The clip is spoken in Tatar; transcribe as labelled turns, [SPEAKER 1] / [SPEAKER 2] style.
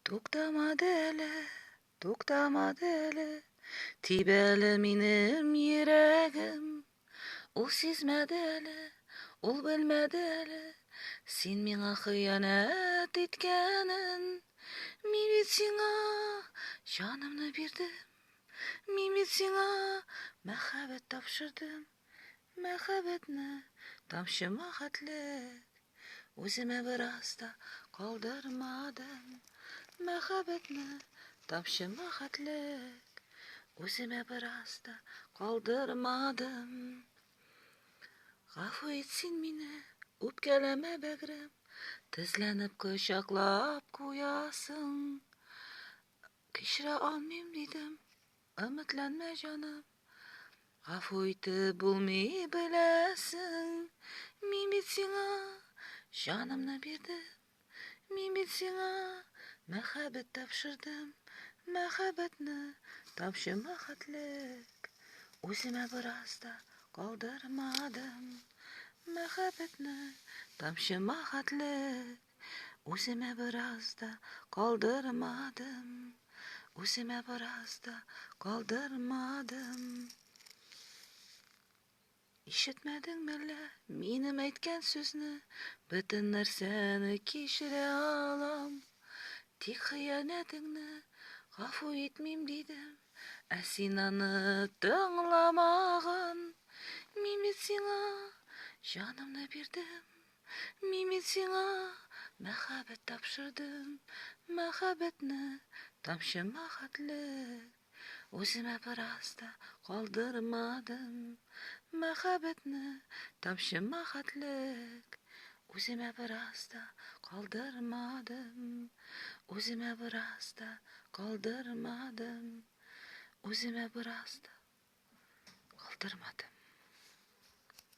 [SPEAKER 1] Туктамады әле, туктамады әле, тибәле минем йөрәгем. Ул сизмәде әле, ул белмәде әле, син миңа хыянәт иткәнен. Мин бит сиңа җанымны бирдем, мин бит сиңа мәхәббәт тапшырдым. Мәхәббәтне тамчыма хәтлек үземә бераз да калдырмадым. Мәхәббәтне тамчыма хәтлек үземә бераз да калдырмадым. Гафу ит син мине, үпкәләмә бәгърем, тезләнеп кочаклап куясың. Кичерә алмыйм дидем, өметләнмә җаным, гафу итеп булмый беләсең. Мин бит сиңа җанымны бирдем, мин бит сиңа мәхәббәт тапшырдым. Мәхәббәтне тамчыма хәтлек үземә бераз да калдырмадым. Мәхәббәтне тамчыма хәтлек үземә бераз да калдырмадым. Үземә бераз да калдырмадым. Ишетмәдеңме әллә минем әйткән сүзне? Бөтен нәрсәне кичерә алам. Тик хыянәтеңне гафу итмим дидем, ә син аны тыңламаган. Мин бит сиңа җанымны бирдем, мин бит сиңа мәхәббәт тапшырдым. Мәхәббәтне тамчыма хәтлек үземә бераз да калдырмадым. Мәхәббәтне тамчыма хәтлек үземә бераз да калдырмадым. Үземә бераз да калдырмадым. Үземә бераз да калдырмадым.